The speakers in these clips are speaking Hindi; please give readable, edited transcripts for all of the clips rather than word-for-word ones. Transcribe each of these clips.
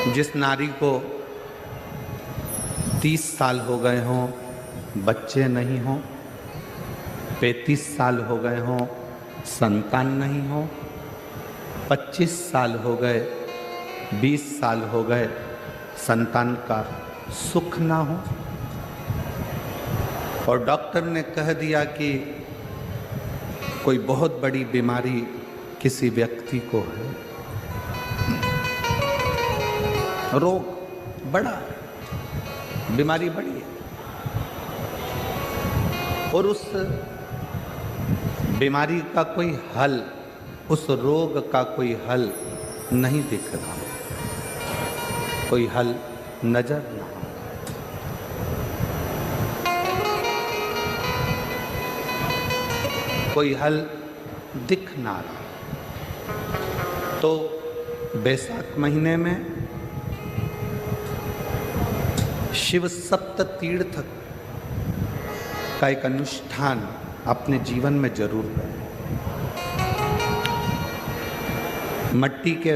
जिस नारी को 30 साल हो गए हों, बच्चे नहीं हों, 35 साल हो गए हों, संतान नहीं हो, 25 साल हो गए, 20 साल हो गए, संतान का सुख ना हो, और डॉक्टर ने कह दिया कि कोई बहुत बड़ी बीमारी किसी व्यक्ति को है, रोग बड़ा है, बीमारी बड़ी है, और उस बीमारी का कोई हल, उस रोग का कोई हल नहीं दिख रहा, कोई हल नजर ना आ, कोई हल दिख ना रहा। तो बैसाख महीने में शिव सप्त तीर्थ का एक अनुष्ठान अपने जीवन में जरूर करें। मट्टी के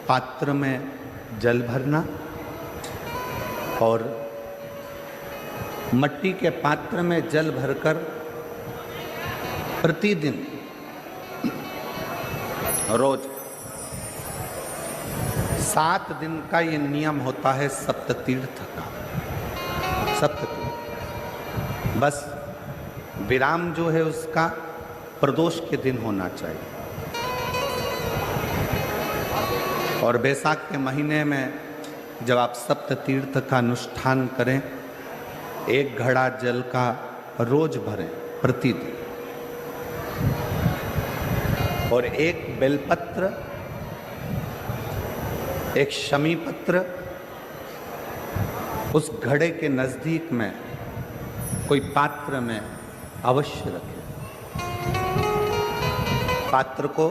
पात्र में जल भरना और मट्टी के पात्र में जल भरकर प्रतिदिन रोज 7 दिन का ये नियम होता है सप्त तीर्थ का। सप्त तीर्थ बस विराम जो है उसका प्रदोष के दिन होना चाहिए। और बैसाख के महीने में जब आप सप्त तीर्थ का अनुष्ठान करें, 1 घड़ा जल का रोज भरें प्रतिदिन, और 1 बेलपत्र, 1 शमी पत्र उस घड़े के नजदीक में कोई पात्र में अवश्य रखें। पात्र को,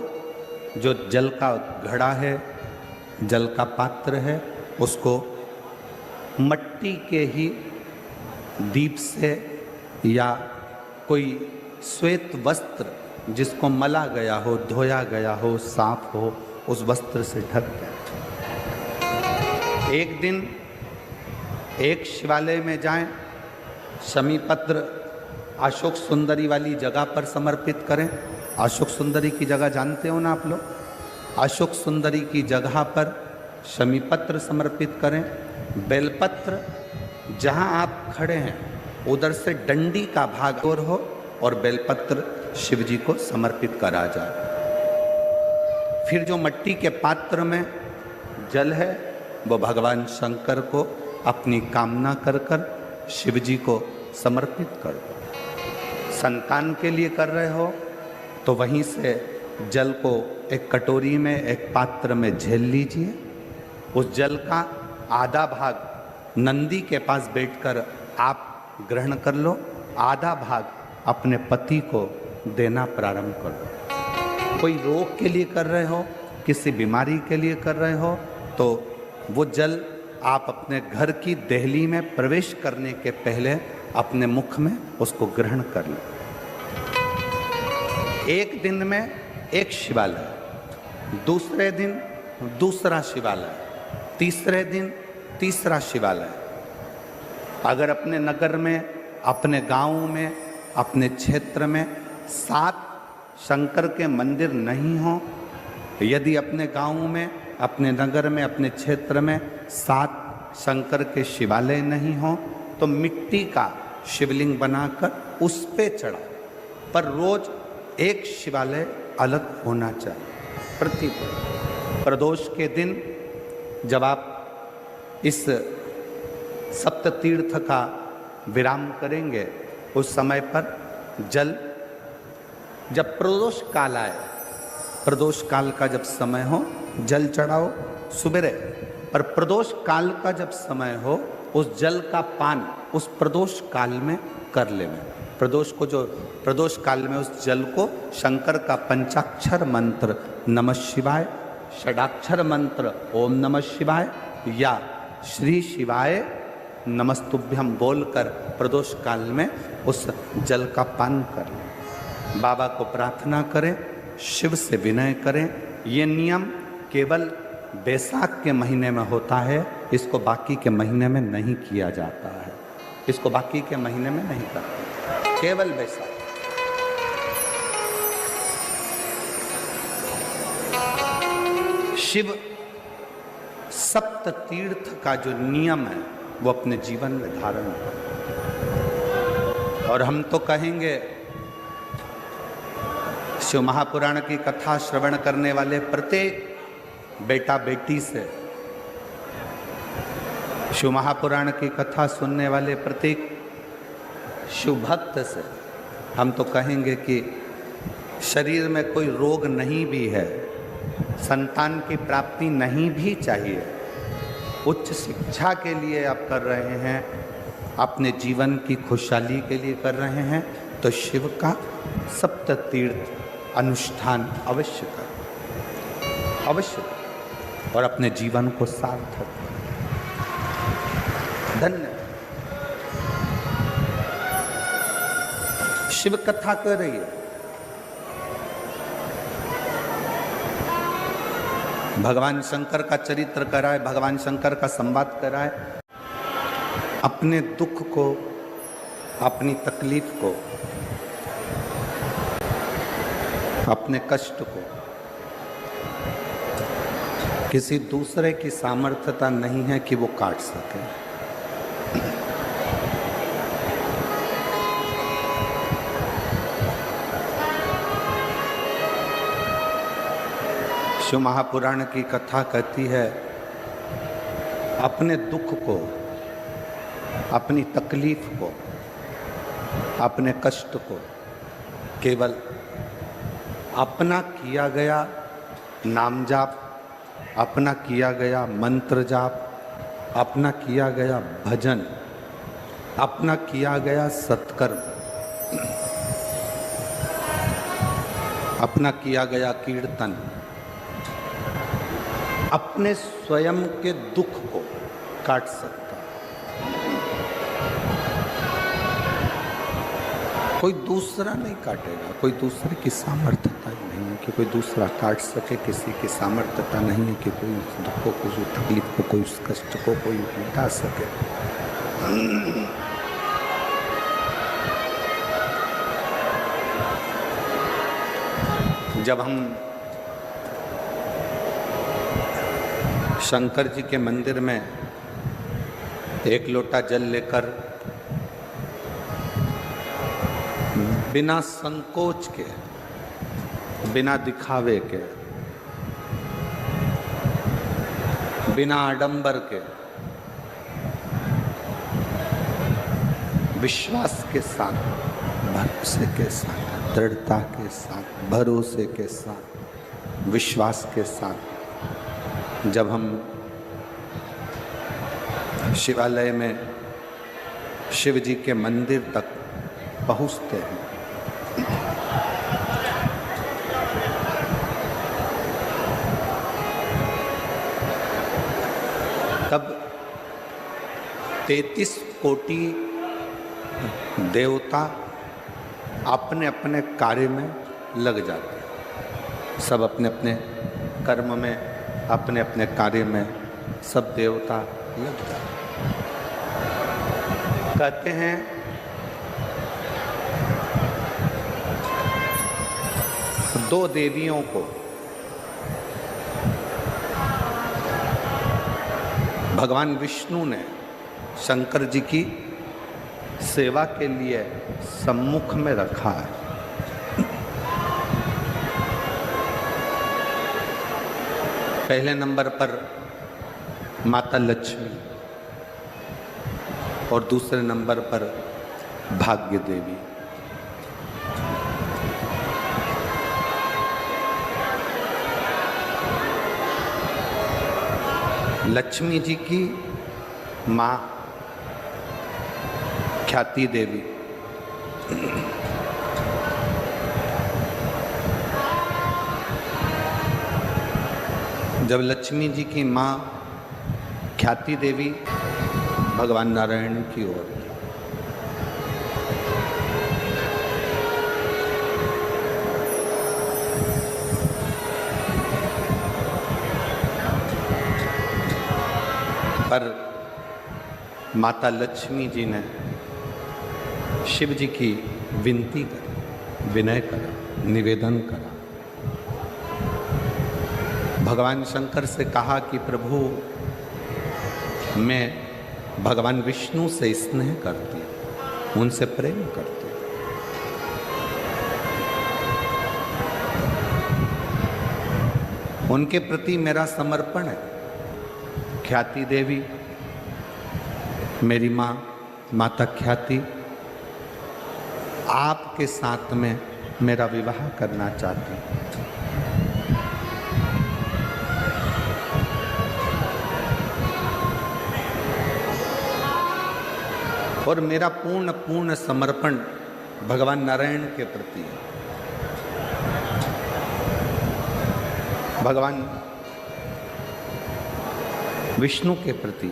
जो जल का घड़ा है, जल का पात्र है, उसको मट्टी के ही दीप से या कोई श्वेत वस्त्र जिसको मला गया हो, धोया गया हो, साफ हो, उस वस्त्र से ढक दें। एक दिन एक शिवालय में जाएं, शमी पत्र अशोक सुंदरी वाली जगह पर समर्पित करें। अशोक सुंदरी की जगह जानते हो ना आप लोग? अशोक सुंदरी की जगह पर शमी पत्र समर्पित करें। बेलपत्र जहां आप खड़े हैं उधर से डंडी का भाग और हो, और बेलपत्र शिव जी को समर्पित करा जाए। फिर जो मट्टी के पात्र में जल है वो भगवान शंकर को अपनी कामना कर कर शिव जी को समर्पित कर दो। संतान के लिए कर रहे हो तो वहीं से जल को एक कटोरी में, एक पात्र में झेल लीजिए। उस जल का आधा भाग नंदी के पास बैठकर आप ग्रहण कर लो, आधा भाग अपने पति को देना प्रारंभ कर दो। कोई रोग के लिए कर रहे हो, किसी बीमारी के लिए कर रहे हो, तो वो जल आप अपने घर की देहली में प्रवेश करने के पहले अपने मुख में उसको ग्रहण कर लो। एक दिन में एक शिवालय, दूसरे दिन दूसरा शिवालय, तीसरे दिन तीसरा शिवालय। अगर अपने नगर में, अपने गांव में, अपने क्षेत्र में 7 शंकर के मंदिर नहीं हो, यदि अपने गांव में, अपने नगर में, अपने क्षेत्र में 7 शंकर के शिवालय नहीं हो, तो मिट्टी का शिवलिंग बनाकर उस पे चढ़ाओ। पर रोज एक शिवालय अलग होना चाहिए प्रतिदिन। प्रदोष के दिन जब आप इस सप्त तीर्थ का विराम करेंगे, उस समय पर जल, जब प्रदोष काल आए, प्रदोष काल का जब समय हो जल चढ़ाओ सुबेरे, पर प्रदोष काल का जब समय हो उस जल का पान उस प्रदोष काल में कर लेना। प्रदोष को, जो प्रदोष काल में उस जल को शंकर का पंचाक्षर मंत्र नमः शिवाय, षडाक्षर मंत्र ओम नमः शिवाय या श्री शिवाय नमस्तुभ्यम बोलकर प्रदोष काल में उस जल का पान कर लें। बाबा को प्रार्थना करें, शिव से विनय करें। ये नियम केवल बैसाख के महीने में होता है, इसको बाकी के महीने में नहीं किया जाता है। इसको बाकी के महीने में नहीं करते, केवल बैसाख। शिव सप्त तीर्थ का जो नियम है वो अपने जीवन में धारण करें। और हम तो कहेंगे, शिव महापुराण की कथा श्रवण करने वाले प्रत्येक बेटा बेटी से, शिव महापुराण की कथा सुनने वाले प्रत्येक शिव भक्त से हम तो कहेंगे कि शरीर में कोई रोग नहीं भी है, संतान की प्राप्ति नहीं भी चाहिए, उच्च शिक्षा के लिए आप कर रहे हैं, अपने जीवन की खुशहाली के लिए कर रहे हैं, तो शिव का सप्त तीर्थ अनुष्ठान अवश्य करें, अवश्य करें और अपने जीवन को सार्थक करें। धन्य शिव कथा कर रही है, भगवान शंकर का चरित्र कराए, भगवान शंकर का संवाद कराए, अपने दुख को, अपनी तकलीफ को, अपने कष्ट को किसी दूसरे की सामर्थ्यता नहीं है कि वो काट सके। शिव महापुराण की कथा कहती है, अपने दुख को, अपनी तकलीफ को, अपने कष्ट को केवल अपना किया गया नाम जाप, अपना किया गया मंत्र जाप, अपना किया गया भजन, अपना किया गया सत्कर्म, अपना किया गया कीर्तन, अपने स्वयं के दुख को काट सकता है। कोई दूसरा नहीं काटेगा, कोई दूसरे की सामर्थ्यता ही नहीं है कि कोई दूसरा काट सके, किसी की सामर्थ्यता नहीं है कि कोई उस दुख को, उस तकलीफ को, कोई उस कष्ट को कोई मिटा सके। जब हम शंकर जी के मंदिर में एक लोटा जल लेकर बिना संकोच के, बिना दिखावे के, बिना आडंबर के, विश्वास के साथ, भरोसे के साथ, दृढ़ता के साथ, भरोसे के साथ, विश्वास के साथ जब हम शिवालय में शिव जी के मंदिर तक पहुँचते हैं, तब 33 कोटि देवता अपने अपने कार्य में लग जाते हैं। सब अपने अपने कर्म में, अपने अपने कार्य में सब देवता लग जाते हैं। कहते हैं दो देवियों को भगवान विष्णु ने शंकर जी की सेवा के लिए सम्मुख में रखा है। पहले नंबर पर माता लक्ष्मी और दूसरे नंबर पर भाग्य देवी। लक्ष्मी जी की माँ ख्याति देवी, जब लक्ष्मी जी की माँ ख्याति देवी भगवान नारायण की ओर, पर माता लक्ष्मी जी ने शिव जी की विनती करी, विनय करा, निवेदन करा। भगवान शंकर से कहा कि प्रभु, मैं भगवान विष्णु से स्नेह करती हूँ, उनसे प्रेम करती हूँ। उनके प्रति मेरा समर्पण है। ख्याति देवी, मेरी माँ माता ख्याति, आपके साथ में मेरा विवाह करना चाहती हूँ। और मेरा पूर्ण समर्पण भगवान नारायण के प्रति है। भगवान विष्णु के प्रति।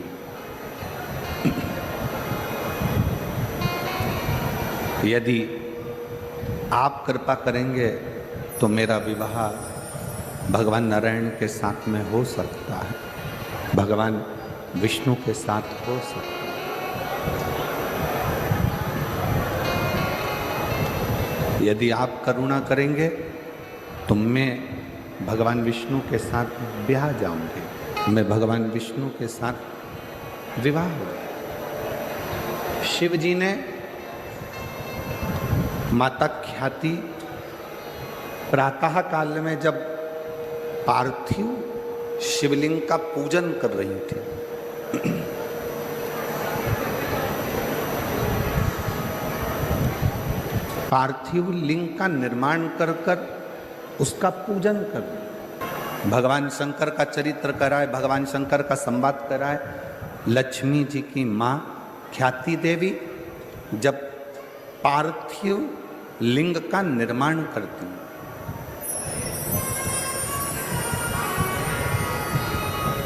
यदि आप कृपा करेंगे तो मेरा विवाह भगवान नारायण के साथ में हो सकता है, भगवान विष्णु के साथ हो सकता है। यदि आप करुणा करेंगे तो मैं भगवान विष्णु के साथ ब्याह जाऊंगी, मैं भगवान विष्णु के साथ विवाह होगा। शिव जी ने माता ख्याति प्रातः काल में जब पार्थिव शिवलिंग का पूजन कर रही थी, पार्थिव लिंग का निर्माण कर उसका पूजन कर, भगवान शंकर का चरित्र कराए, भगवान शंकर का संवाद कराए। लक्ष्मी जी की माँ ख्याति देवी जब पार्थिव लिंग का निर्माण करती हैं,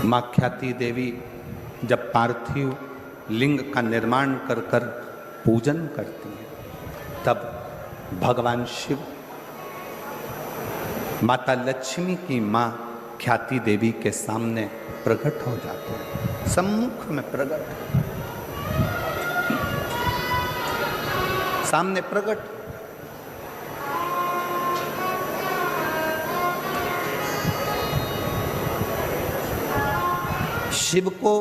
माँ ख्याति देवी जब पार्थिव लिंग का निर्माण कर पूजन करती हैं, तब भगवान शिव माता लक्ष्मी की माँ ख्याति देवी के सामने प्रकट हो जाते हैं, सम्मुख में प्रकट, सामने प्रकट। शिव को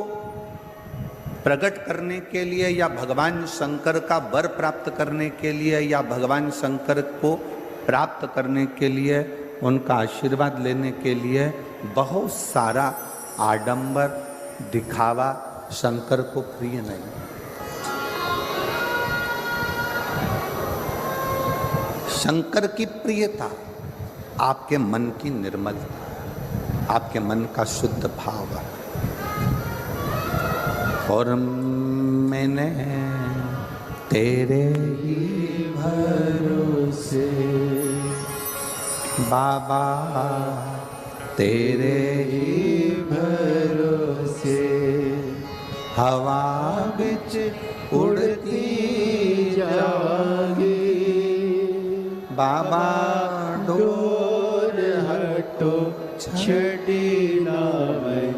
प्रकट करने के लिए या भगवान शंकर का वर प्राप्त करने के लिए या भगवान शंकर को प्राप्त करने के लिए, उनका आशीर्वाद लेने के लिए बहुत सारा आडंबर दिखावा शंकर को प्रिय नहीं। शंकर की प्रियता आपके मन की निर्मलता, आपके मन का शुद्ध भाव। और मैंने तेरे ही भरोसे बाबा, तेरे ही भरोसे हवा बिच उड़ती जावांगी। बाबा डोर हटो छड़ी ना मैं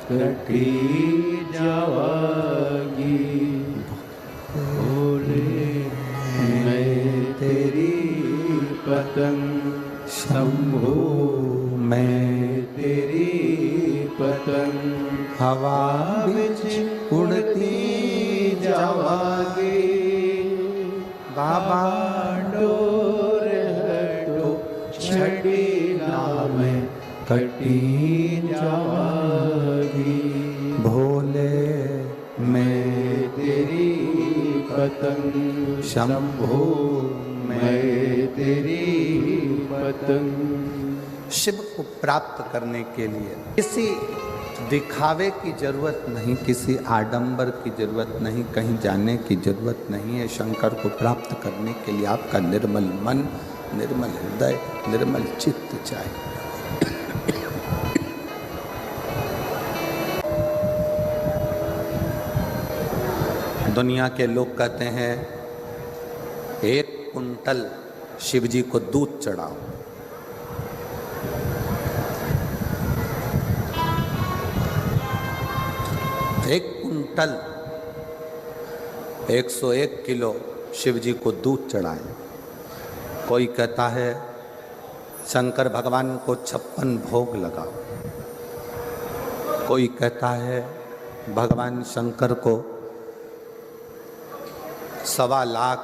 कटी जावांगी। भोले मैं तेरी पतंग, शंभो मैं तेरी पतंग, हवा बिच उड़ती जावांगी। बाबा डोर हटो छड़ी ना मैं कटी जावांगी। भोले मैं तेरी पतंग, शंभो मैं तेरी पतंग। शिव को प्राप्त करने के लिए किसी दिखावे की जरूरत नहीं, किसी आडंबर की जरूरत नहीं, कहीं जाने की जरूरत नहीं है। शंकर को प्राप्त करने के लिए आपका निर्मल मन, निर्मल हृदय, निर्मल चित्त चाहिए। दुनिया के लोग कहते हैं 1 कुंटल शिव जी को दूध चढ़ाओ। एक क्विंटल 101 किलो शिव जी को दूध चढ़ाएं। कोई कहता है शंकर भगवान को 56 भोग लगाओ। कोई कहता है भगवान शंकर को 1.25 लाख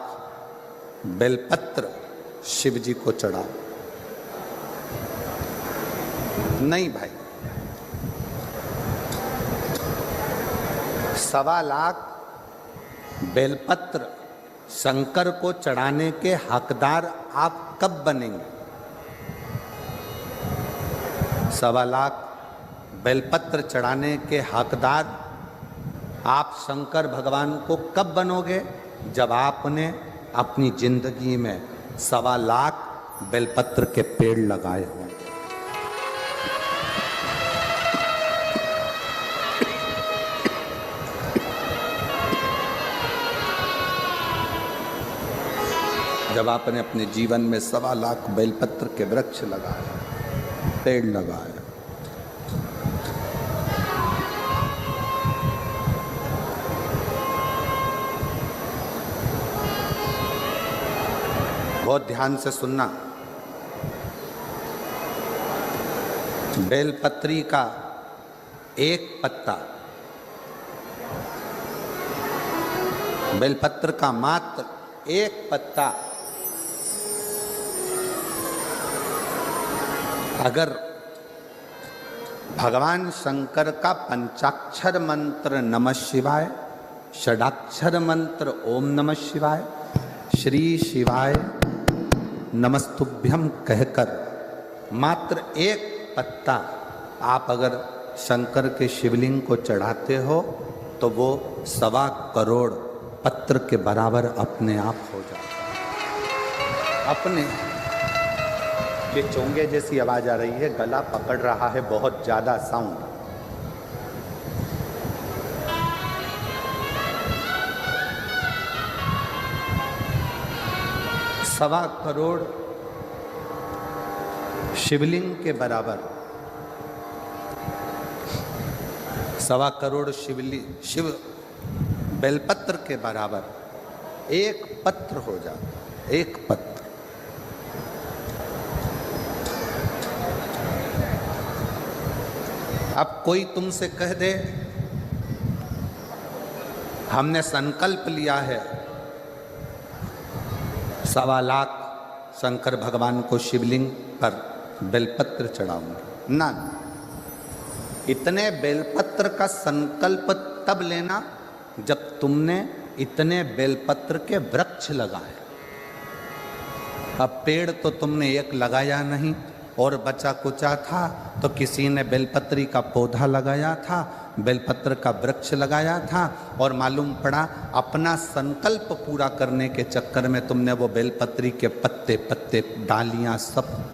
बेलपत्र शिव जी को चढ़ाओ। नहीं भाई, 1.25 लाख बेलपत्र शंकर को चढ़ाने के हकदार आप कब बनेंगे? 1.25 लाख बेलपत्र चढ़ाने के हकदार आप शंकर भगवान को कब बनोगे? जब आपने अपनी जिंदगी में 1.25 लाख बेलपत्र के पेड़ लगाए होंगे। जब आपने अपने जीवन में 1.25 लाख बेलपत्र के वृक्ष लगाए, पेड़ लगाए, बहुत ध्यान से सुनना। बेलपत्री का एक पत्ता, बेलपत्र का मात्र एक पत्ता अगर भगवान शंकर का पंचाक्षर मंत्र नमः शिवाय, षडाक्षर मंत्र ओम नमः शिवाय, श्री शिवाय नमस्तुभ्यम कहकर मात्र एक पत्ता आप अगर शंकर के शिवलिंग को चढ़ाते हो तो वो 1.25 करोड़ पत्र के बराबर अपने आप हो जाता है। अपने ये चोंगे जैसी आवाज आ रही है, गला पकड़ रहा है, बहुत ज्यादा साउंड। सवा करोड़ शिवलिंग के बराबर, 1.25 करोड़ शिव बेलपत्र के बराबर एक पत्र हो जाता, एक पत्र। अब कोई तुमसे कह दे हमने संकल्प लिया है 1.25 लाख शंकर भगवान को शिवलिंग पर बेलपत्र चढ़ाऊंगे ना, इतने बेलपत्र का संकल्प तब लेना जब तुमने इतने बेलपत्र के वृक्ष लगाए। अब पेड़ तो तुमने एक लगाया नहीं और बचा कुचा था तो किसी ने बेलपत्री का पौधा लगाया था, बेलपत्र का वृक्ष लगाया था, और मालूम पड़ा अपना संकल्प पूरा करने के चक्कर में तुमने वो बेलपत्री के पत्ते पत्ते डालियां सब